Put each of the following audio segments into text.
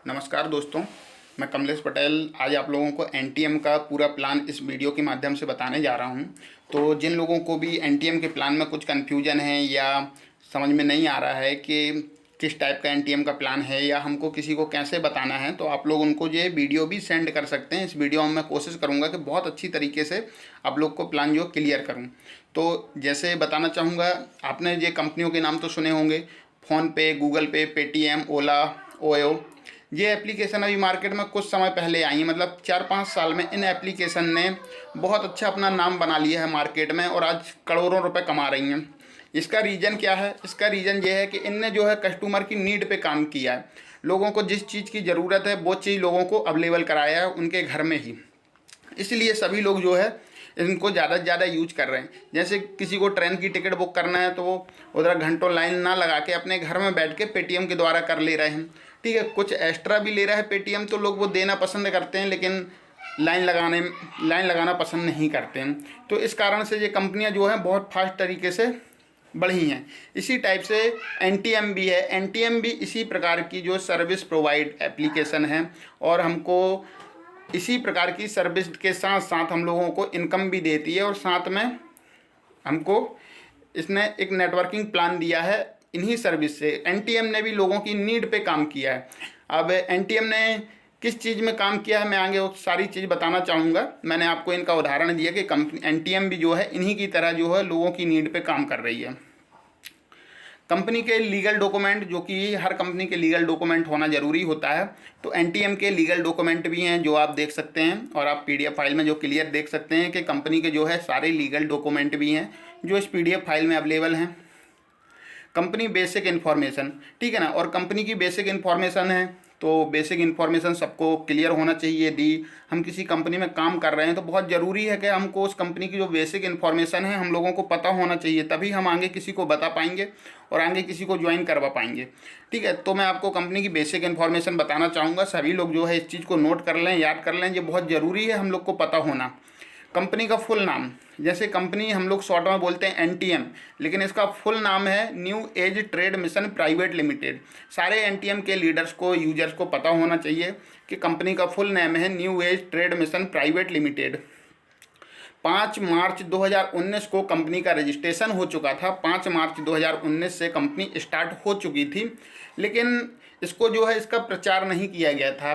नमस्कार दोस्तों, मैं कमलेश पटेल आज आप लोगों को एनटीएम का पूरा प्लान इस वीडियो के माध्यम से बताने जा रहा हूं। तो जिन लोगों को भी एनटीएम के प्लान में कुछ कन्फ्यूजन है या समझ में नहीं आ रहा है कि किस टाइप का एनटीएम का प्लान है या हमको किसी को कैसे बताना है, तो आप लोग उनको ये वीडियो भी सेंड कर सकते हैं। इस वीडियो में मैं कोशिश करूँगा कि बहुत अच्छी तरीके से आप लोग को प्लान जो क्लियर करूँ। तो जैसे बताना चाहूँगा, आपने ये कंपनियों के नाम तो सुने होंगे, फ़ोनपे, गूगल पे, पेटीएम, ओला, ओयो। ये एप्लीकेशन अभी मार्केट में कुछ समय पहले आई है, मतलब 4-5 साल में इन एप्लीकेशन ने बहुत अच्छा अपना नाम बना लिया है मार्केट में और आज करोड़ों रुपए कमा रही हैं। इसका रीज़न क्या है? इसका रीज़न ये है कि इनने जो है कस्टमर की नीड पे काम किया है। लोगों को जिस चीज़ की ज़रूरत है वो चीज़ लोगों को अवेलेबल कराया है उनके घर में ही। इसलिए सभी लोग जो है इनको ज़्यादा से ज़्यादा यूज कर रहे हैं। जैसे किसी को ट्रेन की टिकट बुक करना है तो वो उधर घंटों लाइन ना लगा के अपने घर में बैठ के पेटीएम के द्वारा कर ले रहे हैं। ठीक है, कुछ एक्स्ट्रा भी ले रहा है पेटीएम तो लोग वो देना पसंद करते हैं, लेकिन लाइन लगाना पसंद नहीं करते हैं। तो इस कारण से ये कंपनियां जो हैं बहुत फास्ट तरीके से बढ़ी हैं। इसी टाइप से एनटीएम भी है। एनटीएम भी इसी प्रकार की जो सर्विस प्रोवाइड एप्लीकेशन है और हमको इसी प्रकार की सर्विस के साथ साथ हम लोगों को इनकम भी देती है और साथ में हमको इसने एक नेटवर्किंग प्लान दिया है। इन्हीं सर्विस से एनटीएम ने भी लोगों की नीड पे काम किया है। अब एनटीएम ने किस चीज़ में काम किया है मैं आगे वो सारी चीज़ बताना चाहूँगा। मैंने आपको इनका उदाहरण दिया कि कंपनी एनटीएम भी जो है इन्हीं की तरह जो है लोगों की नीड पे काम कर रही है। कंपनी के लीगल डॉक्यूमेंट, जो कि हर कंपनी के लीगल डॉक्यूमेंट होना ज़रूरी होता है, तो एनटीएम के लीगल डॉक्यूमेंट भी हैं जो आप देख सकते हैं और आप पीडीएफ फाइल में जो क्लियर देख सकते हैं कि कंपनी के जो है सारे लीगल डॉक्यूमेंट भी हैं जो इस पीडीएफ फाइल में अवेलेबल हैं। कंपनी बेसिक इन्फॉर्मेशन, ठीक है ना, और कंपनी की बेसिक इन्फॉर्मेशन है तो बेसिक इन्फॉर्मेशन सबको क्लियर होना चाहिए। यदि हम किसी कंपनी में काम कर रहे हैं तो बहुत ज़रूरी है कि हमको उस कंपनी की जो बेसिक इन्फॉर्मेशन है हम लोगों को पता होना चाहिए, तभी हम आगे किसी को बता पाएंगे और आगे किसी को ज्वाइन करवा पाएंगे। ठीक है, तो मैं आपको कंपनी की बेसिक इन्फॉर्मेशन बताना चाहूँगा। सभी लोग जो है इस चीज़ को नोट कर लें, याद कर लें, ये बहुत ज़रूरी है हम लोग को पता होना। कंपनी का फुल नाम, जैसे कंपनी हम लोग शॉर्ट में बोलते हैं एनटीएम, लेकिन इसका फुल नाम है new age trade mission private limited. सारे एनटीएम के लीडर्स को, यूजर्स को पता होना चाहिए कि कंपनी का फुल नेम है new age trade mission private limited. 5 मार्च 2019 को कंपनी का रजिस्ट्रेशन हो चुका था। 5 मार्च 2019 से कंपनी स्टार्ट हो चुकी थी, लेकिन इसको जो है इसका प्रचार नहीं किया गया था।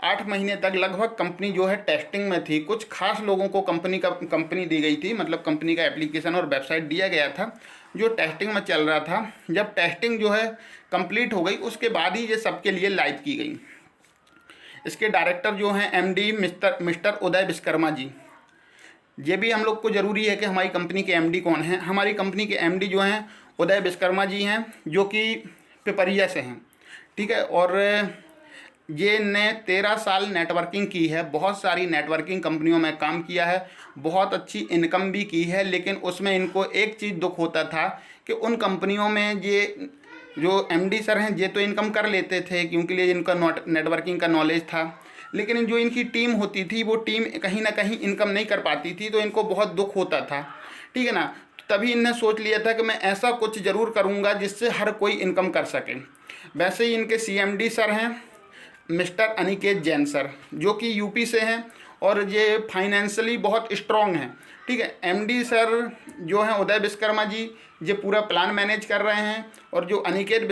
8 महीने तक लगभग कंपनी जो है टेस्टिंग में थी। कुछ खास लोगों को कंपनी दी गई थी, मतलब कंपनी का एप्लीकेशन और वेबसाइट दिया गया था जो टेस्टिंग में चल रहा था। जब टेस्टिंग जो है कंप्लीट हो गई उसके बाद ही ये सबके लिए लाइव की गई। इसके डायरेक्टर जो हैं एमडी मिस्टर उदय विश्वकर्मा जी। ये भी हम लोग को ज़रूरी है कि हमारी कंपनी के एमडी कौन हैं। हमारी कंपनी के एमडी जो हैं उदय विश्वकर्मा जी हैं, जो कि पिपरिया से हैं। ठीक है, और ये ने 13 साल नेटवर्किंग की है, बहुत सारी नेटवर्किंग कंपनियों में काम किया है, बहुत अच्छी इनकम भी की है। लेकिन उसमें इनको एक चीज़ दुख होता था कि उन कंपनियों में ये जो एमडी सर हैं ये तो इनकम कर लेते थे क्योंकि लिए इनका नेटवर्किंग का नॉलेज था, लेकिन जो इनकी टीम होती थी वो टीम कहीं ना कहीं इनकम नहीं कर पाती थी, तो इनको बहुत दुख होता था। ठीक है ना, तभी इनने सोच लिया था कि मैं ऐसा कुछ ज़रूर करूँगा जिससे हर कोई इनकम कर सके। वैसे ही इनके सीएमडी सर हैं मिस्टर अनिकेत जैन सर, जो कि यूपी से हैं और ये फाइनेंशियली बहुत स्ट्रॉन्ग हैं। ठीक है, एमडी सर जो हैं उदय विश्वकर्मा जी, ये पूरा प्लान मैनेज कर रहे हैं। और जो अनिकेत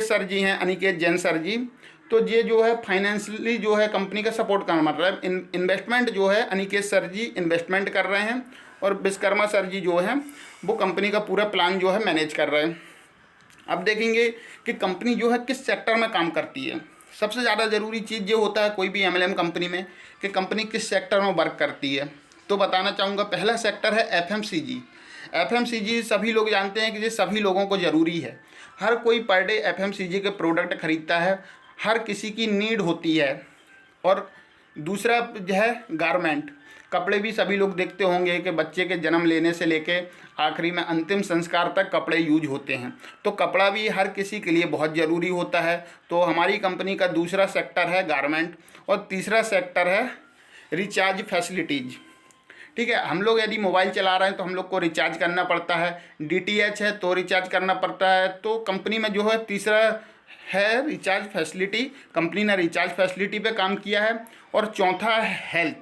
सर जी हैं, अनिकेत जैन सर जी, तो ये जो है फाइनेंशियली जो है कंपनी का सपोर्ट करना, मतलब इन्वेस्टमेंट जो है अनिकेत सर जी इन्वेस्टमेंट कर रहे हैं और विश्वकर्मा सर जी जो हैं वो कंपनी का पूरा प्लान जो है मैनेज कर रहे हैं। अब देखेंगे कि कंपनी जो है किस सेक्टर में काम करती है। सबसे ज़्यादा ज़रूरी चीज़ ये होता है कोई भी एमएलएम कंपनी में कि कंपनी किस सेक्टर में वर्क करती है। तो बताना चाहूँगा, पहला सेक्टर है एफएमसीजी। एफएमसीजी सभी लोग जानते हैं कि ये सभी लोगों को ज़रूरी है। हर कोई पर डे एफएमसीजी के प्रोडक्ट खरीदता है, हर किसी की नीड होती है। और दूसरा जो है गारमेंट, कपड़े भी सभी लोग देखते होंगे कि बच्चे के जन्म लेने से लेके आखिरी में अंतिम संस्कार तक कपड़े यूज होते हैं, तो कपड़ा भी हर किसी के लिए बहुत ज़रूरी होता है। तो हमारी कंपनी का दूसरा सेक्टर है गारमेंट और तीसरा सेक्टर है रिचार्ज फैसिलिटीज़। ठीक है, हम लोग यदि मोबाइल चला रहे हैं तो हम लोग को रिचार्ज करना पड़ता है, डीटीएच है तो रिचार्ज करना पड़ता है। तो कंपनी में जो है तीसरा है रिचार्ज फैसिलिटी, कंपनी ने रिचार्ज फैसिलिटी पे काम किया है। और चौथा है हेल्थ,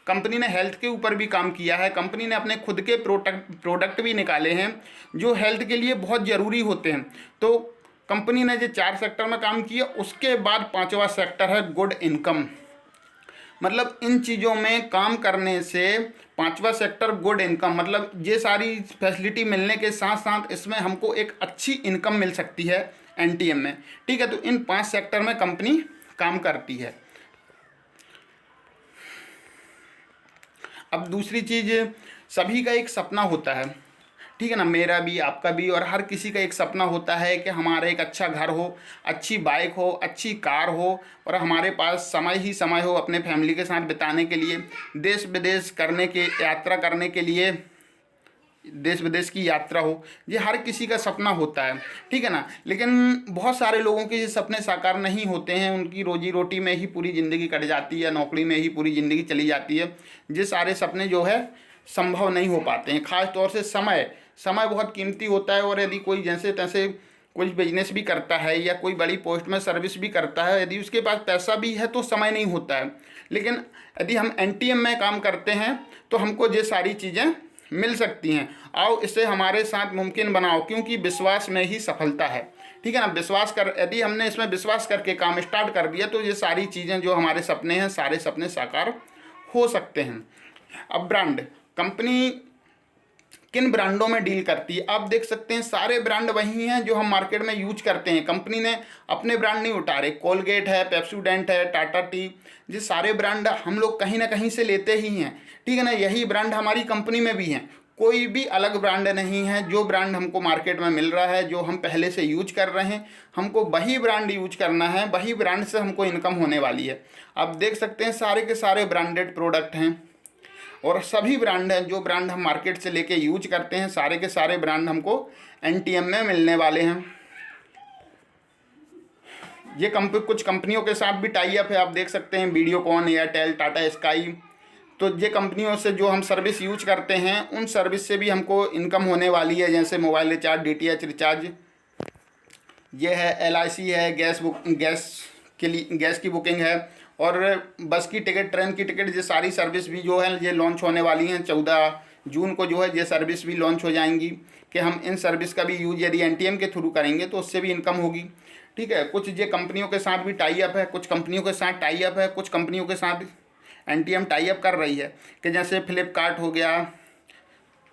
कंपनी ने हेल्थ के ऊपर भी काम किया है। कंपनी ने अपने खुद के प्रोडक्ट भी निकाले हैं जो हेल्थ के लिए बहुत ज़रूरी होते हैं। तो कंपनी ने जो 4 सेक्टर में काम किया, उसके बाद 5वां सेक्टर है गुड इनकम। मतलब इन चीज़ों में काम करने से 5वां सेक्टर गुड इनकम, मतलब ये सारी फैसिलिटी मिलने के साथ साथ इसमें हमको एक अच्छी इनकम मिल सकती है एनटीएम में। ठीक है, तो इन 5 सेक्टर में कंपनी काम करती है। अब दूसरी चीज़, सभी का एक सपना होता है, ठीक है ना, मेरा भी, आपका भी, और हर किसी का एक सपना होता है कि हमारा एक अच्छा घर हो, अच्छी बाइक हो, अच्छी कार हो, और हमारे पास समय ही समय हो अपने फैमिली के साथ बिताने के लिए, देश विदेश करने के, यात्रा करने के लिए, देश विदेश की यात्रा हो। ये हर किसी का सपना होता है, ठीक है ना। लेकिन बहुत सारे लोगों के ये सपने साकार नहीं होते हैं, उनकी रोजी रोटी में ही पूरी ज़िंदगी कट जाती है, नौकरी में ही पूरी ज़िंदगी चली जाती है। ये सारे सपने जो है संभव नहीं हो पाते हैं। ख़ास तौर से समय बहुत कीमती होता है, और यदि कोई जैसे तैसे कोई बिजनेस भी करता है या कोई बड़ी पोस्ट में सर्विस भी करता है, यदि उसके पास पैसा भी है तो समय नहीं होता है। लेकिन यदि हम एनटीएम में काम करते हैं तो हमको ये सारी चीज़ें मिल सकती हैं। आओ इसे हमारे साथ मुमकिन बनाओ, क्योंकि विश्वास में ही सफलता है, ठीक है ना। विश्वास कर, यदि हमने इसमें विश्वास करके काम स्टार्ट कर दिया तो ये सारी चीज़ें जो हमारे सपने हैं, सारे सपने साकार हो सकते हैं। अब ब्रांड, कंपनी किन ब्रांडों में डील करती है, आप देख सकते हैं सारे ब्रांड वही हैं जो हम मार्केट में यूज करते हैं। कंपनी ने अपने ब्रांड नहीं उठा रहे, कोलगेट है, पेप्सोडेंट है, टाटा टी, ये सारे ब्रांड हम लोग कहीं ना कहीं से लेते ही हैं, ठीक है ना। यही ब्रांड हमारी कंपनी में भी हैं, कोई भी अलग ब्रांड नहीं है। जो ब्रांड हमको मार्केट में मिल रहा है, जो हम पहले से यूज कर रहे हैं, हमको वही ब्रांड यूज करना है, वही ब्रांड से हमको इनकम होने वाली है। आप देख सकते हैं सारे के सारे ब्रांडेड प्रोडक्ट हैं, और सभी ब्रांड हैं जो ब्रांड हम मार्केट से लेके यूज करते हैं, सारे के सारे ब्रांड हमको एनटीएम में मिलने वाले हैं। ये कुछ कंपनियों के साथ भी टाई अप है, आप देख सकते हैं वीडियोकॉन, एयरटेल, टाटा स्काई। तो ये कंपनियों से जो हम सर्विस यूज करते हैं, उन सर्विस से भी हमको इनकम होने वाली है, जैसे मोबाइल रिचार्ज, डीटीएच रिचार्ज, ये है एलआईसी है, गैस की बुकिंग है, और बस की टिकट, ट्रेन की टिकट, ये सारी सर्विस भी जो है ये लॉन्च होने वाली हैं। 14 जून को जो है ये सर्विस भी लॉन्च हो जाएंगी, कि हम इन सर्विस का भी यूज यदि एनटीएम के थ्रू करेंगे तो उससे भी इनकम होगी, ठीक है। कुछ ये कंपनियों के साथ भी टाई अप है, कुछ कंपनियों के साथ टाई अप है, कुछ कंपनियों के साथ एनटीएम टाई अप कर रही है, कि जैसे फ्लिपकार्ट हो गया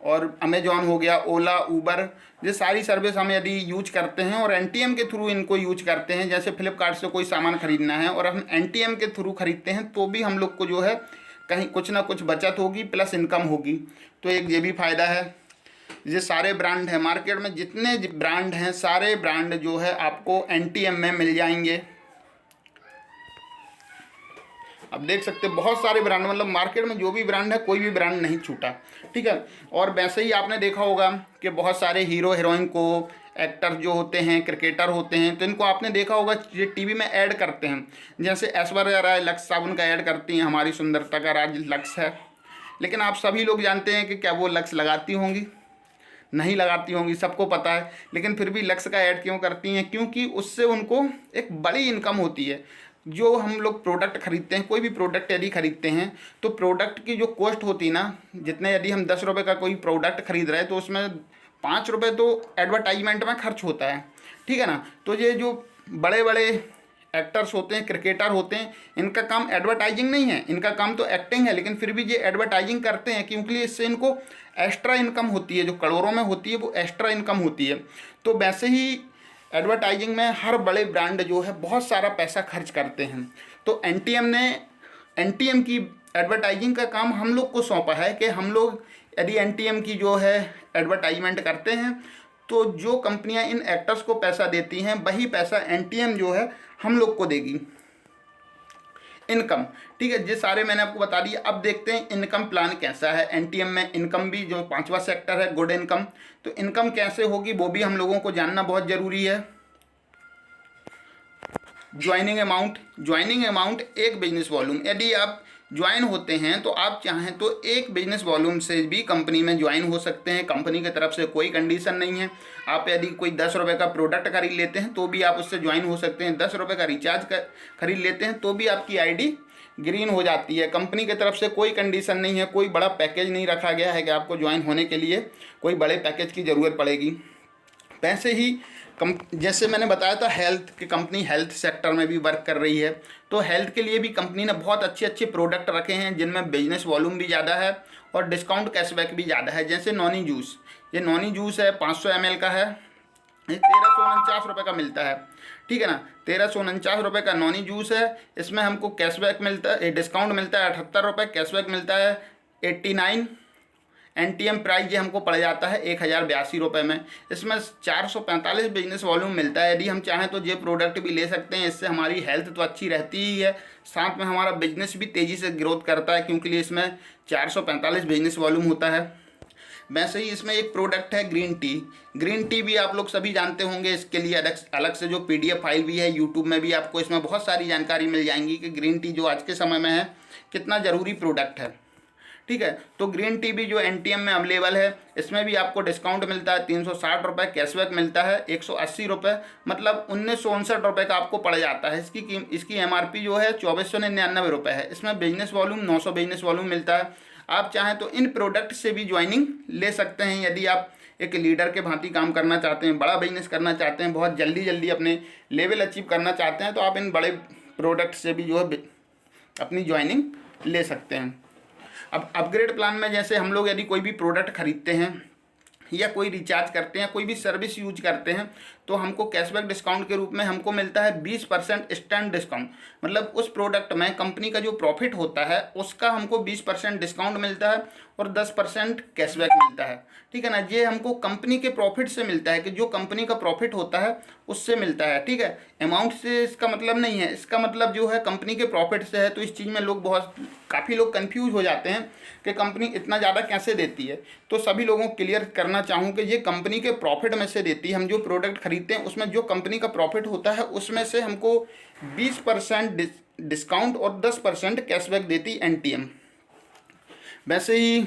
और अमेजॉन हो गया, ओला, ऊबर, ये सारी सर्विस हम यदि यूज करते हैं और एनटीएम के थ्रू इनको यूज करते हैं, जैसे फ्लिपकार्ट से कोई सामान खरीदना है और हम एनटीएम के थ्रू खरीदते हैं, तो भी हम लोग को जो है कहीं कुछ ना कुछ बचत होगी, प्लस इनकम होगी। तो एक ये भी फ़ायदा है। ये सारे ब्रांड हैं मार्केट में, जितने ब्रांड हैं सारे ब्रांड जो है आपको एनटीएम में मिल जाएंगे। अब देख सकते हैं बहुत सारे ब्रांड, मतलब मार्केट में जो भी ब्रांड है, कोई भी ब्रांड नहीं छूटा, ठीक है। और वैसे ही आपने देखा होगा कि बहुत सारे हीरो हीरोइन को, एक्टर जो होते हैं, क्रिकेटर होते हैं, तो इनको आपने देखा होगा ये टीवी में ऐड करते हैं। जैसे ऐश्वर्या राय लक्स साबुन का ऐड करती हैं, हमारी सुंदरता का राज लक्स है। लेकिन आप सभी लोग जानते हैं कि क्या वो लक्स लगाती होंगी? नहीं लगाती होंगी, सबको पता है। लेकिन फिर भी लक्स का ऐड क्यों करती हैं? क्योंकि उससे उनको एक बड़ी इनकम होती है। जो हम लोग प्रोडक्ट खरीदते हैं, कोई भी प्रोडक्ट यदि खरीदते हैं, तो प्रोडक्ट की जो कॉस्ट होती है ना, जितने यदि हम 10 रुपये का कोई प्रोडक्ट खरीद रहे हैं, तो उसमें 5 रुपये तो एडवर्टाइजमेंट में खर्च होता है, ठीक है ना। तो ये जो बड़े बड़े एक्टर्स होते हैं, क्रिकेटर होते हैं, इनका काम एडवर्टाइजिंग नहीं है, इनका काम तो एक्टिंग है, लेकिन फिर भी ये एडवर्टाइजिंग करते हैं, क्योंकि इससे इनको एक्स्ट्रा इनकम होती है, जो करोड़ों में होती है वो एक्स्ट्रा इनकम होती है। तो वैसे ही एडवर्टाइजिंग में हर बड़े ब्रांड जो है बहुत सारा पैसा खर्च करते हैं। तो एनटीएम की एडवर्टाइजिंग का काम हम लोग को सौंपा है, कि हम लोग यदि एनटीएम की जो है एडवर्टाइजमेंट करते हैं, तो जो कंपनियां इन एक्टर्स को पैसा देती हैं, वही पैसा एनटीएम जो है हम लोग को देगी, इनकम, ठीक है। ये सारे मैंने आपको बता दिया। अब देखते हैं इनकम प्लान कैसा है एनटीएम में। इनकम भी जो 5वां सेक्टर है गुड इनकम, तो इनकम कैसे होगी वो भी हम लोगों को जानना बहुत ज़रूरी है। ज्वाइनिंग अमाउंट एक बिजनेस वॉल्यूम। यदि आप ज्वाइन होते हैं तो आप चाहें तो एक बिजनेस वॉल्यूम से भी कंपनी में ज्वाइन हो सकते हैं। कंपनी की तरफ से कोई कंडीशन नहीं है। आप यदि कोई 10 रुपये का प्रोडक्ट खरीद लेते हैं तो भी आप उससे ज्वाइन हो सकते हैं। 10 रुपये का रिचार्ज खरीद लेते हैं तो भी आपकी आईडी ग्रीन हो जाती है। कंपनी की तरफ से कोई कंडीशन नहीं है, कोई बड़ा पैकेज नहीं रखा गया है कि आपको ज्वाइन होने के लिए कोई बड़े पैकेज की ज़रूरत पड़ेगी। वैसे ही जैसे मैंने बताया था हेल्थ की कंपनी हेल्थ सेक्टर में भी वर्क कर रही है, तो हेल्थ के लिए भी कंपनी ने बहुत अच्छे अच्छे प्रोडक्ट रखे हैं जिनमें बिजनेस वॉल्यूम भी ज़्यादा है और डिस्काउंट कैशबैक भी ज़्यादा है। जैसे नॉनी जूस, ये नॉनी जूस है 500 ml का है, ये 1349 रुपये का मिलता है। ठीक है ना, 1349 रुपये का नॉनी जूस है। इसमें हमको कैशबैक मिलता है, डिस्काउंट मिलता है 78 रुपये, कैशबैक मिलता है 89। NTM प्राइस ये हमको पड़ जाता है 1082 रुपये में। इसमें 445 बिजनेस वॉल्यूम मिलता है। यदि हम चाहें तो ये प्रोडक्ट भी ले सकते हैं। इससे हमारी हेल्थ तो अच्छी रहती ही है, साथ में हमारा बिजनेस भी तेज़ी से ग्रोथ करता है क्योंकि इसमें 445 बिजनेस वॉल्यूम होता है। वैसे ही इसमें एक प्रोडक्ट है ग्रीन टी। ग्रीन टी भी आप लोग सभी जानते होंगे। इसके लिए अलग से जो PDF फाइल भी है, यूट्यूब में भी आपको इसमें बहुत सारी जानकारी मिल जाएंगी कि ग्रीन टी जो आज के समय में है कितना ज़रूरी प्रोडक्ट है। ठीक है, तो ग्रीन टी भी जो NTM में अवेलेबल है, इसमें भी आपको डिस्काउंट मिलता है 360 रुपये, कैशबैक मिलता है 180 रुपये, मतलब 1959 रुपये का आपको पड़ जाता है। इसकी MRP जो है 2499 रुपये है। इसमें बिजनेस वॉल्यूम 900 बिजनेस वॉल्यूम मिलता है। आप चाहें तो इन प्रोडक्ट से भी ज्वाइनिंग ले सकते हैं। यदि आप एक लीडर के भांति काम करना चाहते हैं, बड़ा बिजनेस करना चाहते हैं, बहुत जल्दी अपने लेवल अचीव करना चाहते हैं, तो आप इन बड़े प्रोडक्ट से भी जो है अपनी ज्वाइनिंग ले सकते हैं। अब अपग्रेड प्लान में जैसे हम लोग यदि कोई भी प्रोडक्ट खरीदते हैं या कोई रिचार्ज करते हैं, कोई भी सर्विस यूज करते हैं, तो हमको कैशबैक डिस्काउंट के रूप में हमको मिलता है 20% इंस्टेंट डिस्काउंट। मतलब उस प्रोडक्ट में कंपनी का जो प्रॉफिट होता है उसका हमको 20% डिस्काउंट मिलता है और 10% कैशबैक मिलता है। ठीक है ना, ये हमको कंपनी के प्रॉफिट से मिलता है कि जो कंपनी का प्रॉफिट होता है उससे मिलता है। ठीक है, अमाउंट से इसका मतलब नहीं है, इसका मतलब जो है कंपनी के प्रॉफिट से है। तो इस चीज़ में काफ़ी लोग कंफ्यूज हो जाते हैं कि कंपनी इतना ज़्यादा कैसे देती है। तो सभी लोगों को क्लियर करना चाहूँ कि ये कंपनी के प्रॉफिट में से देती है। हम जो प्रोडक्ट खरीदते हैं उसमें जो कंपनी का प्रॉफिट होता है उसमें से हमको 20% डिस्काउंट और 10% कैशबैक देती NTM। वैसे ही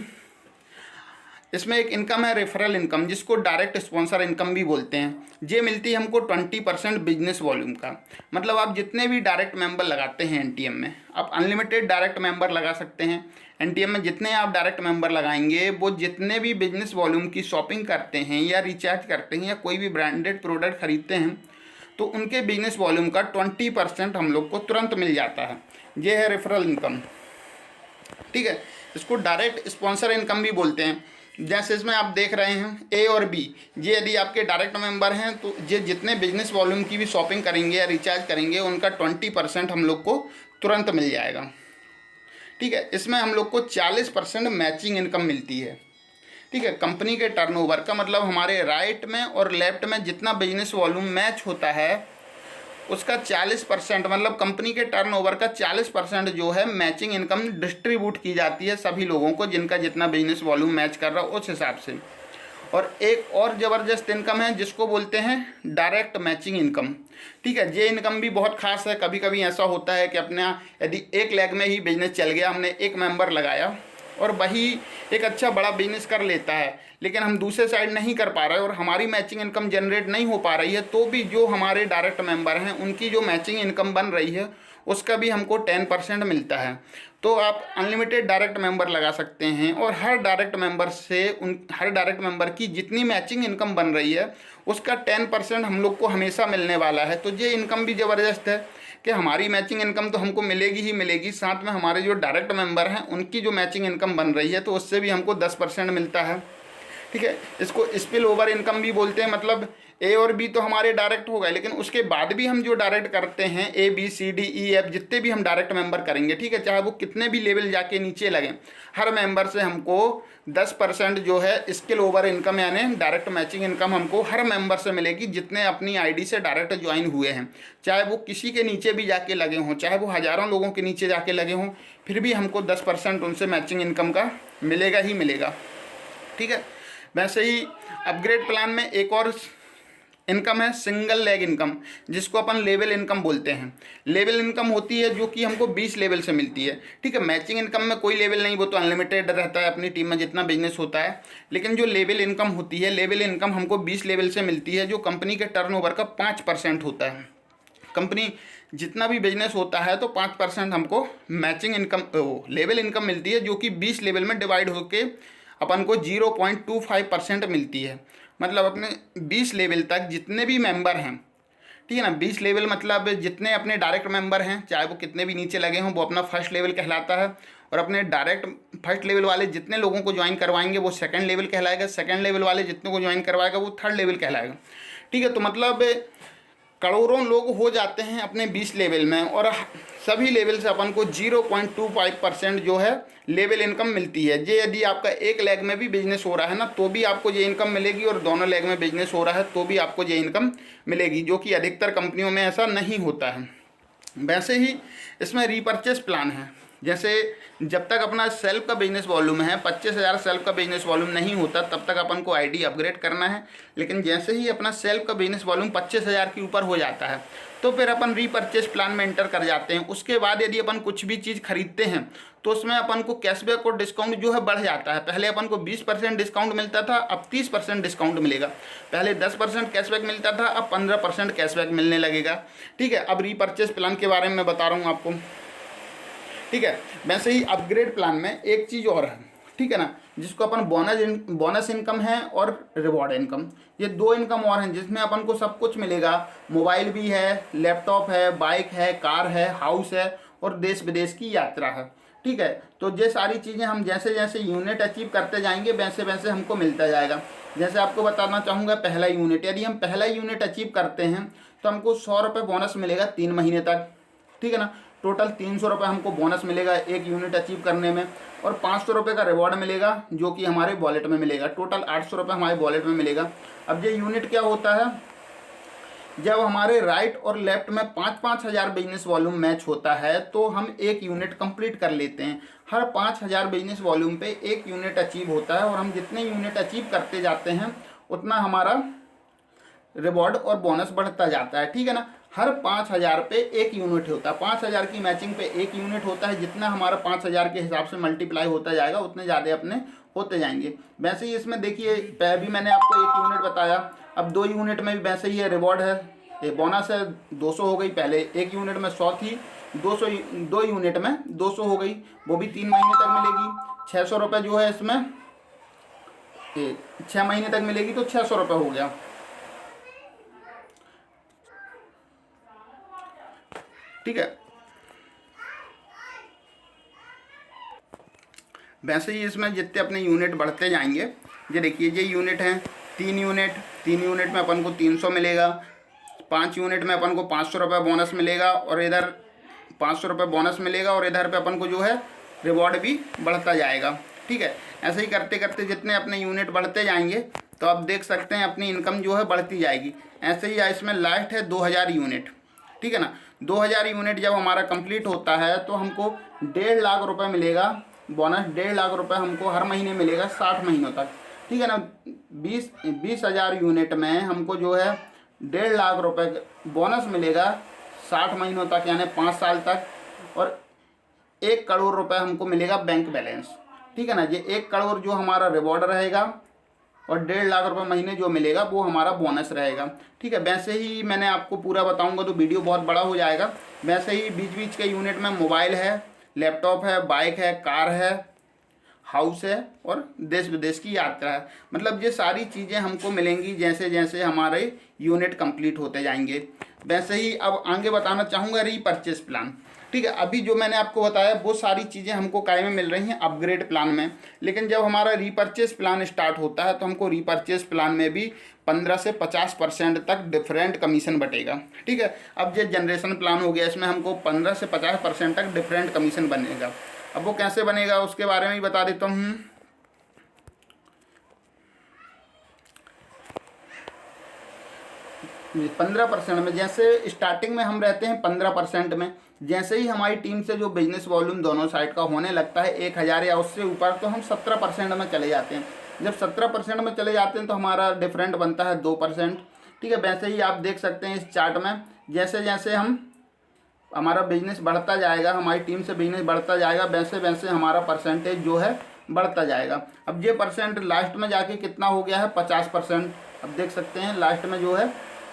इसमें एक इनकम है रेफरल इनकम, जिसको डायरेक्ट स्पॉन्सर इनकम भी बोलते हैं। ये मिलती है हमको 20% बिजनेस वॉल्यूम का। मतलब आप जितने भी डायरेक्ट मेंबर लगाते हैं NTM में, आप अनलिमिटेड डायरेक्ट मेंबर लगा सकते हैं। NTM में जितने आप डायरेक्ट मेंबर लगाएंगे, वो जितने भी बिजनेस वॉल्यूम की शॉपिंग करते हैं या रिचार्ज करते हैं या कोई भी ब्रांडेड प्रोडक्ट खरीदते हैं, तो उनके बिजनेस वॉल्यूम का 20% हम लोग को तुरंत मिल जाता है। ये है रेफरल इनकम। ठीक है, इसको डायरेक्ट स्पॉन्सर इनकम भी बोलते हैं। जैसे इसमें आप देख रहे हैं A और B, ये यदि आपके डायरेक्ट मेंबर हैं तो ये जितने बिजनेस वॉल्यूम की भी शॉपिंग करेंगे या रिचार्ज करेंगे उनका 20% हम लोग को तुरंत मिल जाएगा। ठीक है, इसमें हम लोग को 40% मैचिंग इनकम मिलती है। ठीक है, कंपनी के टर्नओवर का मतलब हमारे राइट में और लेफ्ट में जितना बिजनेस वॉल्यूम मैच होता है उसका 40%, मतलब कंपनी के टर्नओवर का 40% जो है मैचिंग इनकम डिस्ट्रीब्यूट की जाती है सभी लोगों को, जिनका जितना बिजनेस वॉल्यूम मैच कर रहा हो उस हिसाब से। और एक और ज़बरदस्त इनकम है जिसको बोलते हैं डायरेक्ट मैचिंग इनकम। ठीक है, ये इनकम भी बहुत खास है। कभी कभी ऐसा होता है कि अपना यदि एक लेग में ही बिजनेस चल गया, हमने एक मेंबर लगाया और वही एक अच्छा बड़ा बिजनेस कर लेता है, लेकिन हम दूसरे साइड नहीं कर पा रहे और हमारी मैचिंग इनकम जनरेट नहीं हो पा रही है, तो भी जो हमारे डायरेक्ट मेंबर हैं उनकी जो मैचिंग इनकम बन रही है उसका भी हमको 10% मिलता है। तो आप अनलिमिटेड डायरेक्ट मेंबर लगा सकते हैं और हर डायरेक्ट मेंबर की जितनी मैचिंग इनकम बन रही है उसका 10% हम लोग को हमेशा मिलने वाला है। तो ये इनकम भी ज़बरदस्त है कि हमारी मैचिंग इनकम तो हमको मिलेगी ही मिलेगी, साथ में हमारे जो डायरेक्ट मेंबर हैं उनकी जो मैचिंग इनकम बन रही है तो उससे भी हमको 10% मिलता है। ठीक है, इसको स्पिल ओवर इनकम भी बोलते हैं। मतलब A और B तो हमारे डायरेक्ट हो गए, लेकिन उसके बाद भी हम जो डायरेक्ट करते हैं A B C D E F जितने भी हम डायरेक्ट मेंबर करेंगे, ठीक है, चाहे वो कितने भी लेवल जाके नीचे लगें, हर मेंबर से हमको 10% जो है स्किल ओवर इनकम यानी डायरेक्ट मैचिंग इनकम हमको हर मेंबर से मिलेगी जितने अपनी ID से डायरेक्ट ज्वाइन हुए हैं। चाहे वो किसी के नीचे भी जाके लगे हों, चाहे वो हज़ारों लोगों के नीचे जाके लगे हों, फिर भी हमको 10% उनसे मैचिंग इनकम का मिलेगा ही मिलेगा। ठीक है, वैसे ही अपग्रेड प्लान में एक और इनकम है सिंगल लेग इनकम, जिसको अपन लेवल इनकम बोलते हैं। लेवल इनकम होती है जो कि हमको 20 लेवल से मिलती है, ठीक है। मैचिंग इनकम में कोई लेवल नहीं, वो तो अनलिमिटेड रहता है, अपनी टीम में जितना बिजनेस होता है। लेकिन जो लेवल इनकम होती है, लेवल इनकम हमको 20 लेवल से मिलती है, जो कंपनी के टर्नओवर का 5% होता है। कंपनी जितना भी बिजनेस होता है तो 5% हमको मैचिंग इनकम लेवल इनकम मिलती है, जो कि 20 लेवल में डिवाइड होके अपन को 0.25% मिलती है। मतलब अपने 20 लेवल तक जितने भी मेंबर हैं, ठीक है ना, 20 लेवल मतलब जितने अपने डायरेक्ट मेंबर हैं, चाहे वो कितने भी नीचे लगे हों, वो अपना फर्स्ट लेवल कहलाता है। और अपने डायरेक्ट फर्स्ट लेवल वाले जितने लोगों को ज्वाइन करवाएंगे वो सेकंड लेवल कहलाएगा। सेकंड लेवल वाले जितने को ज्वाइन करवाएगा वो थर्ड लेवल कहलाएगा, ठीक है। तो मतलब करोड़ों लोग हो जाते हैं अपने 20 लेवल में, और सभी लेवल से अपन को 0.25% जो है लेवल इनकम मिलती है। ये यदि आपका एक लेग में भी बिजनेस हो रहा है ना, तो भी आपको ये इनकम मिलेगी, और दोनों लेग में बिजनेस हो रहा है तो भी आपको ये इनकम मिलेगी, जो कि अधिकतर कंपनियों में ऐसा नहीं होता है। वैसे ही इसमें रीपर्चेस प्लान है। जैसे जब तक अपना सेल्फ का बिजनेस वॉल्यूम है 25,000 सेल्फ का बिजनेस वॉल्यूम नहीं होता, तब तक अपन को आईडी अपग्रेड करना है। लेकिन जैसे ही अपना सेल्फ का बिजनेस वॉल्यूम 25,000 के ऊपर हो जाता है तो फिर अपन रीपर्चेस प्लान में एंटर कर जाते हैं। उसके बाद यदि अपन कुछ भी चीज़ खरीदते हैं तो उसमें अपन को कैशबैक और डिस्काउंट जो है बढ़ जाता है। पहले अपन को 20% डिस्काउंट मिलता था, अब 30% डिस्काउंट मिलेगा। पहले 10% कैशबैक मिलता था, अब 15% कैशबैक मिलने लगेगा, ठीक है। अब रीपर्चेस प्लान के बारे में मैं बता रहा हूँ आपको, ठीक है। वैसे ही अपग्रेड प्लान में एक चीज़ और है, ठीक है ना, जिसको अपन बोनस इनकम है और रिवॉर्ड इनकम, ये दो इनकम और हैं जिसमें अपन को सब कुछ मिलेगा। मोबाइल भी है, लैपटॉप है, बाइक है, कार है, हाउस है, और देश विदेश की यात्रा है, ठीक है। तो ये सारी चीज़ें हम जैसे जैसे यूनिट अचीव करते जाएंगे वैसे वैसे हमको मिलता जाएगा। जैसे आपको बताना चाहूँगा, पहला यूनिट, यदि हम पहला यूनिट अचीव करते हैं तो हमको 100 रुपये बोनस मिलेगा 3 महीने तक, ठीक है ना। टोटल 300 रुपये हमको बोनस मिलेगा एक यूनिट अचीव करने में, और 500 रुपये का रिवॉर्ड मिलेगा जो कि हमारे वॉलेट में मिलेगा। टोटल 800 रुपये हमारे वॉलेट में मिलेगा। अब ये यूनिट क्या होता है, जब हमारे राइट और लेफ्ट में 5-5 हज़ार बिजनेस वॉल्यूम मैच होता है तो हम एक यूनिट कंप्लीट कर लेते हैं। हर 5,000 बिजनेस वॉल्यूम पे एक यूनिट अचीव होता है, और हम जितने यूनिट अचीव करते जाते हैं उतना हमारा रिवॉर्ड और बोनस बढ़ता जाता है, ठीक है ना। हर 5,000 पे एक यूनिट होता है, 5,000 की मैचिंग पे एक यूनिट होता है। जितना हमारा 5,000 के हिसाब से मल्टीप्लाई होता जाएगा उतने ज़्यादा अपने होते जाएंगे। वैसे ही इसमें देखिए, अभी मैंने आपको एक यूनिट बताया, अब 2 यूनिट में भी वैसे ही है। रिवॉर्ड है, ये बोनस है, 200 हो गई। पहले एक यूनिट में 100 थी, 2 यूनिट में 200 हो गई, वो भी 3 महीने तक मिलेगी। 600 रुपये जो है इसमें 6 महीने तक मिलेगी, तो 600 रुपये हो गया, ठीक है। वैसे ही इसमें जितने अपने यूनिट बढ़ते जाएंगे, ये देखिए ये यूनिट हैं 3 यूनिट में अपन को 300 मिलेगा। 5 यूनिट में अपन को 500 रुपये बोनस मिलेगा, और इधर 500 रुपये बोनस मिलेगा, और इधर पे अपन को जो है रिवॉर्ड भी बढ़ता जाएगा, ठीक है। ऐसे ही करते करते जितने अपने यूनिट बढ़ते जाएंगे तो आप देख सकते हैं अपनी इनकम जो है बढ़ती जाएगी। ऐसे ही इसमें लास्ट है 2,000 यूनिट, ठीक है ना। 2,000 यूनिट जब हमारा कंप्लीट होता है तो हमको 1.5 लाख रुपए मिलेगा बोनस। 1.5 लाख रुपए हमको हर महीने मिलेगा 60 महीनों तक, ठीक है ना। 20,000 यूनिट में हमको जो है 1.5 लाख रुपए बोनस मिलेगा 60 महीनों तक, यानी 5 साल तक। और 1 करोड़ रुपए हमको मिलेगा बैंक बैलेंस, ठीक है ना। ये 1 करोड़ जो हमारा रिवॉर्ड रहेगा, और 1.5 लाख रुपए महीने जो मिलेगा वो हमारा बोनस रहेगा, ठीक है। वैसे ही मैंने आपको पूरा बताऊंगा तो वीडियो बहुत बड़ा हो जाएगा। वैसे ही बीच बीच के यूनिट में मोबाइल है, लैपटॉप है, बाइक है, कार है, हाउस है, और देश विदेश की यात्रा है। मतलब ये सारी चीज़ें हमको मिलेंगी जैसे जैसे हमारे यूनिट कंप्लीट होते जाएंगे। वैसे ही अब आगे बताना चाहूँगा रीपर्चेस प्लान, ठीक है। अभी जो मैंने आपको बताया वो सारी चीज़ें हमको काय में मिल रही हैं, अपग्रेड प्लान में। लेकिन जब हमारा रीपर्चेस प्लान स्टार्ट होता है तो हमको रीपर्चेस प्लान में भी 15 से 50% तक डिफरेंट कमीशन बटेगा, ठीक है। अब जो जनरेशन प्लान हो गया, इसमें हमको 15 से 50% तक डिफरेंट कमीशन बनेगा। अब वो कैसे बनेगा उसके बारे में भी बता देता हूँ। 15% में, जैसे स्टार्टिंग में हम रहते हैं 15% में। जैसे ही हमारी टीम से जो बिजनेस वॉल्यूम दोनों साइड का होने लगता है 1,000 या उससे ऊपर, तो हम 17% में चले जाते हैं। जब 17% में चले जाते हैं तो हमारा डिफरेंट बनता है 2%, ठीक ठीक है। वैसे ही आप देख सकते हैं इस चार्ट में, जैसे जैसे हमारा बिजनेस बढ़ता जाएगा, हमारी टीम से बिजनेस बढ़ता जाएगा, वैसे वैसे हमारा परसेंटेज जो है बढ़ता जाएगा। अब ये परसेंट लास्ट में जाके कितना हो गया है, 50%। अब देख सकते हैं लास्ट में जो है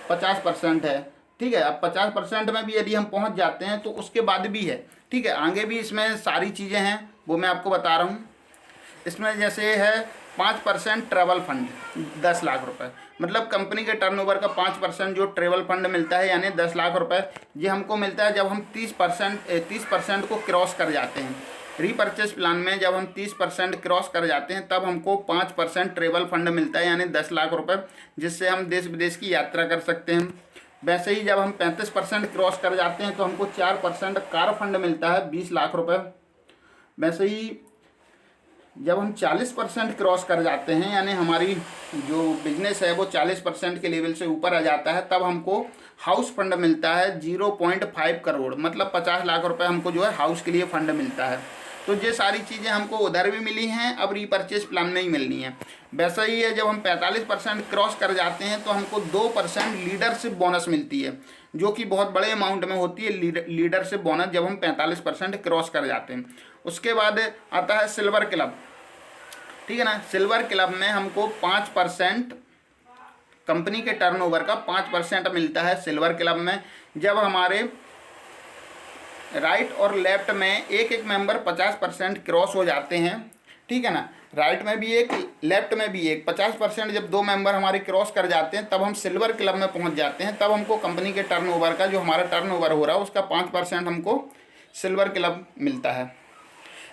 50% है, ठीक है। अब 50% में भी यदि हम पहुंच जाते हैं तो उसके बाद भी है, ठीक है। आगे भी इसमें सारी चीज़ें हैं, वो मैं आपको बता रहा हूँ। इसमें जैसे है 5% ट्रैवल फंड, 10 लाख रुपए, मतलब कंपनी के टर्नओवर का 5% जो ट्रैवल फंड मिलता है, यानी 10 लाख रुपए, ये हमको मिलता है जब हम 30% को क्रॉस कर जाते हैं। रीपर्चेस प्लान में जब हम 30% क्रॉस कर जाते हैं तब हमको 5% ट्रैवल फंड मिलता है, यानी 10 लाख रुपए, जिससे हम देश विदेश की यात्रा कर सकते हैं। वैसे ही जब हम 35% क्रॉस कर जाते हैं तो हमको 4% कार फंड मिलता है, 20 लाख रुपए। वैसे ही जब हम 40% क्रॉस कर जाते हैं, यानी हमारी जो बिजनेस है वो 40% के लेवल से ऊपर आ जाता है, तब हमको हाउस फंड मिलता है 0.5 करोड़, मतलब 50 लाख रुपए हमको जो है हाउस के लिए फंड मिलता है। तो ये सारी चीज़ें हमको उधर भी मिली हैं, अब रीपर्चेज प्लान में ही मिलनी है। वैसा ही है, जब हम 45% क्रॉस कर जाते हैं तो हमको 2% लीडरशिप बोनस मिलती है, जो कि बहुत बड़े अमाउंट में होती है लीडरशिप बोनस, जब हम 45% क्रॉस कर जाते हैं। उसके बाद आता है सिल्वर क्लब, ठीक है ना। सिल्वर क्लब में हमको 5% कंपनी के टर्नओवर का 5% मिलता है सिल्वर क्लब में, जब हमारे राइट और लेफ्ट में एक एक मेंबर 50% क्रॉस हो जाते हैं, ठीक है ना। राइट में भी एक, लेफ्ट में भी एक, 50% जब 2 मेंबर हमारे क्रॉस कर जाते हैं तब हम सिल्वर क्लब में पहुंच जाते हैं। तब हमको कंपनी के टर्नओवर का, जो हमारा टर्नओवर हो रहा है उसका 5% हमको सिल्वर क्लब मिलता है।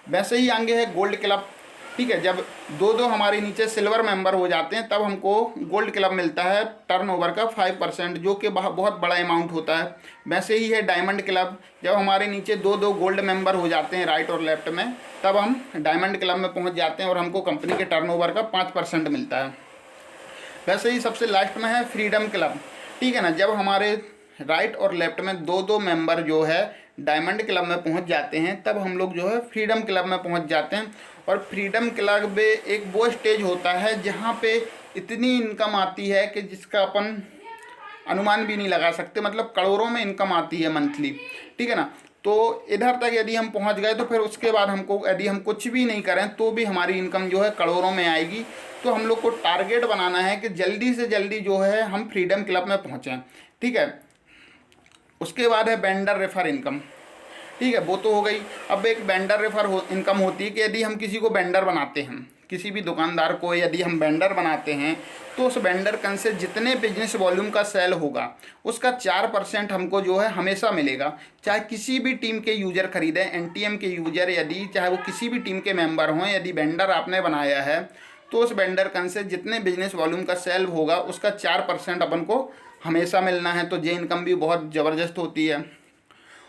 वैसे ही आगे है गोल्ड क्लब, ठीक है। जब 2 हमारे नीचे सिल्वर मेंबर हो जाते हैं तब हमको गोल्ड क्लब मिलता है टर्नओवर का 5%, जो कि बहुत बड़ा अमाउंट होता है। वैसे ही है डायमंड क्लब, जब हमारे नीचे 2 गोल्ड मेंबर हो जाते हैं राइट और लेफ्ट में, तब हम डायमंड क्लब में पहुंच जाते हैं और हमको कंपनी के टर्नओवर का 5% मिलता है। वैसे ही सबसे लास्ट में है फ्रीडम क्लब, ठीक है ना। जब हमारे राइट और लेफ्ट में 2 मेंबर जो है डायमंड क्लब में पहुंच जाते हैं तब हम लोग जो है फ्रीडम क्लब में पहुंच जाते हैं। और फ्रीडम क्लब में एक वो स्टेज होता है जहां पे इतनी इनकम आती है कि जिसका अपन अनुमान भी नहीं लगा सकते, मतलब करोड़ों में इनकम आती है मंथली, ठीक है ना। तो इधर तक यदि हम पहुंच गए तो फिर उसके बाद हमको, यदि हम कुछ भी नहीं करें तो भी हमारी इनकम जो है करोड़ों में आएगी। तो हम लोग को टारगेट बनाना है कि जल्दी से जल्दी जो है हम फ्रीडम क्लब में पहुँचें, ठीक है। उसके बाद है वेंडर रेफर इनकम, ठीक है, वो तो हो गई। अब एक वेंडर रेफर इनकम होती है कि यदि हम किसी को वेंडर बनाते हैं, किसी भी दुकानदार को यदि हम वेंडर बनाते हैं तो उस वेंडर कन से जितने बिजनेस वॉल्यूम का सेल होगा उसका 4% हमको जो है हमेशा मिलेगा। चाहे किसी भी टीम के यूजर खरीदें, एनटीएम के यूजर, यदि चाहे वो किसी भी टीम के मेंबर हों, यदि वेंडर आपने बनाया है तो उस वेंडर कन से जितने बिजनेस वॉल्यूम का सेल होगा उसका 4% अपन को हमेशा मिलना है। तो ये इनकम भी बहुत ज़बरदस्त होती है।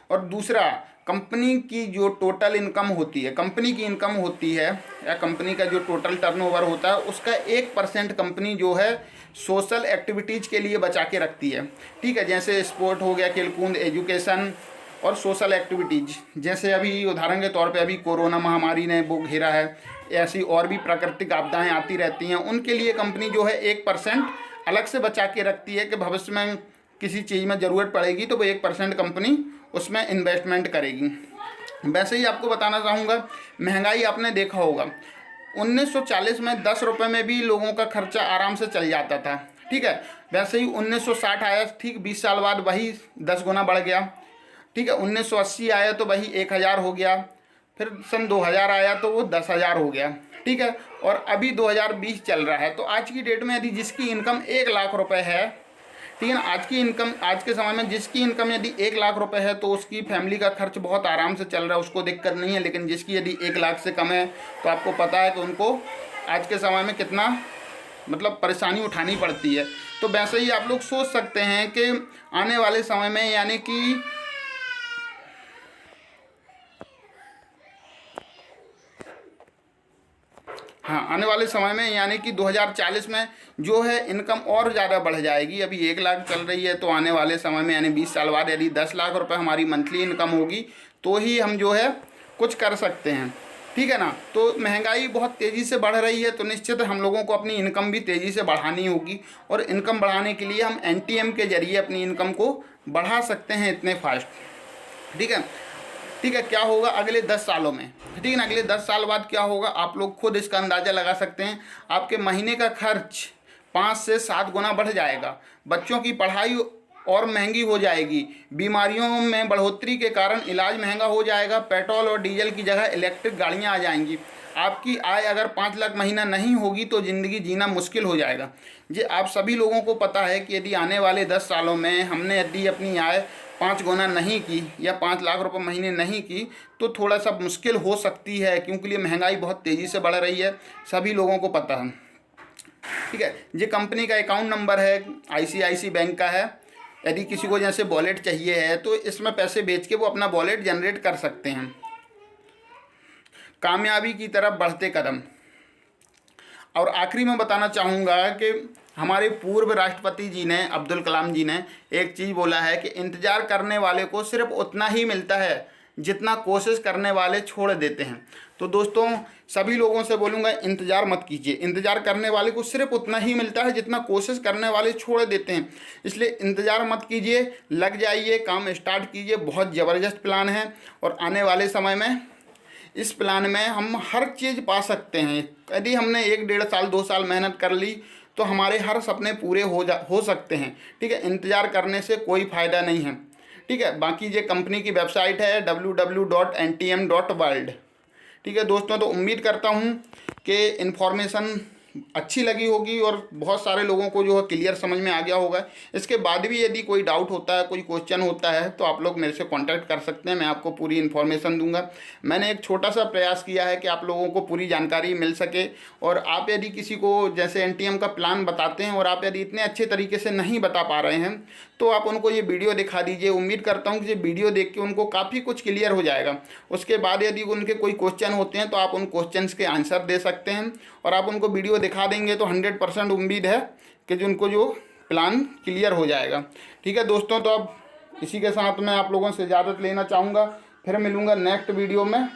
और दूसरा, कंपनी की जो टोटल इनकम होती है, कंपनी की इनकम होती है या कंपनी का जो टोटल टर्नओवर होता है उसका 1% कंपनी जो है सोशल एक्टिविटीज़ के लिए बचा के रखती है, ठीक है। जैसे स्पोर्ट हो गया, खेलकूद, एजुकेशन और सोशल एक्टिविटीज़। जैसे अभी उदाहरण के तौर पे अभी कोरोना महामारी ने वो घेरा है, ऐसी और भी प्राकृतिक आपदाएं आती रहती हैं, उनके लिए कंपनी जो है 1% अलग से बचा के रखती है कि भविष्य में किसी चीज़ में ज़रूरत पड़ेगी तो वो 1% कंपनी उसमें इन्वेस्टमेंट करेगी। वैसे ही आपको बताना चाहूँगा, महंगाई आपने देखा होगा, 1940 में 10 रुपये में भी लोगों का खर्चा आराम से चल जाता था, ठीक है। वैसे ही 1960 आया, ठीक 20 साल बाद वही 10 गुना बढ़ गया, ठीक है। 1980 आया तो वही 1000 हो गया, फिर सन 2000 आया तो वो 10,000 हो गया, ठीक है। और अभी 2020 चल रहा है। तो आज की डेट में यदि जिसकी इनकम 1 लाख रुपए है, ठीक है ना, आज की इनकम, आज के समय में जिसकी इनकम यदि 1 लाख रुपए है तो उसकी फैमिली का खर्च बहुत आराम से चल रहा है, उसको दिक्कत नहीं है। लेकिन जिसकी यदि 1 लाख से कम है तो आपको पता है कि उनको आज के समय में कितना मतलब परेशानी उठानी पड़ती है। तो वैसे ही आप लोग सोच सकते हैं कि आने वाले समय में, यानी कि हाँ, आने वाले समय में यानी कि 2040 में जो है इनकम और ज़्यादा बढ़ जाएगी। अभी 1 लाख चल रही है, तो आने वाले समय में यानी 20 साल बाद यदि 10 लाख रुपए हमारी मंथली इनकम होगी तो ही हम जो है कुछ कर सकते हैं। ठीक है ना। तो महंगाई बहुत तेज़ी से बढ़ रही है, तो निश्चित हम लोगों को अपनी इनकम भी तेज़ी से बढ़ानी होगी, और इनकम बढ़ाने के लिए हम एनटीएम के जरिए अपनी इनकम को बढ़ा सकते हैं इतने फास्ट। ठीक है। ठीक है, क्या होगा अगले 10 सालों में, ठीक है ना, अगले 10 साल बाद क्या होगा आप लोग खुद इसका अंदाज़ा लगा सकते हैं। आपके महीने का खर्च 5 से 7 गुना बढ़ जाएगा, बच्चों की पढ़ाई और महंगी हो जाएगी, बीमारियों में बढ़ोतरी के कारण इलाज महंगा हो जाएगा, पेट्रोल और डीजल की जगह इलेक्ट्रिक गाड़ियां आ जाएंगी। आपकी आय अगर 5 लाख महीना नहीं होगी तो ज़िंदगी जीना मुश्किल हो जाएगा। जी, आप सभी लोगों को पता है कि यदि आने वाले 10 सालों में हमने यदि अपनी आय 5 गुना नहीं की या 5 लाख रुपए महीने नहीं की तो थोड़ा सा मुश्किल हो सकती है, क्योंकि ये महंगाई बहुत तेज़ी से बढ़ रही है, सभी लोगों को पता है। ठीक है, ये कंपनी का अकाउंट नंबर है, आईसीआईसी बैंक का है। यदि किसी को जैसे वॉलेट चाहिए है तो इसमें पैसे बेच के वो अपना वॉलेट जनरेट कर सकते हैं। कामयाबी की तरफ बढ़ते कदम। और आखिरी में बताना चाहूँगा कि हमारे पूर्व राष्ट्रपति जी ने, अब्दुल कलाम जी ने एक चीज़ बोला है कि इंतज़ार करने वाले को सिर्फ उतना ही मिलता है जितना कोशिश करने वाले छोड़ देते हैं। तो दोस्तों सभी लोगों से बोलूँगा इंतज़ार मत कीजिए, इंतज़ार करने वाले को सिर्फ उतना ही मिलता है जितना कोशिश करने वाले छोड़ देते हैं। इसलिए इंतज़ार मत कीजिए, लग जाइए, काम स्टार्ट कीजिए। बहुत ज़बरदस्त प्लान है और आने वाले समय में इस प्लान में हम हर चीज़ पा सकते हैं। यदि हमने 1-1.5 साल 2 साल मेहनत कर ली तो हमारे हर सपने पूरे हो सकते हैं। ठीक है, इंतज़ार करने से कोई फ़ायदा नहीं है। ठीक है, बाकी ये कंपनी की वेबसाइट है www.ntm.world। ठीक है दोस्तों, तो उम्मीद करता हूँ कि इन्फॉर्मेशन अच्छी लगी होगी और बहुत सारे लोगों को जो है क्लियर समझ में आ गया होगा। इसके बाद भी यदि कोई डाउट होता है, कोई क्वेश्चन होता है तो आप लोग मेरे से कांटेक्ट कर सकते हैं, मैं आपको पूरी इन्फॉर्मेशन दूंगा। मैंने एक छोटा सा प्रयास किया है कि आप लोगों को पूरी जानकारी मिल सके। और आप यदि किसी को जैसे एनटीएम का प्लान बताते हैं और आप यदि इतने अच्छे तरीके से नहीं बता पा रहे हैं तो आप उनको ये वीडियो दिखा दीजिए। उम्मीद करता हूँ कि ये वीडियो देख के उनको काफ़ी कुछ क्लियर हो जाएगा। उसके बाद यदि उनके कोई क्वेश्चन होते हैं तो आप उन क्वेश्चंस के आंसर दे सकते हैं, और आप उनको वीडियो दिखा देंगे तो 100% उम्मीद है कि जो उनको जो प्लान क्लियर हो जाएगा। ठीक है दोस्तों, तो अब इसी के साथ मैं आप लोगों से इजाज़त लेना चाहूँगा, फिर मिलूँगा नेक्स्ट वीडियो में।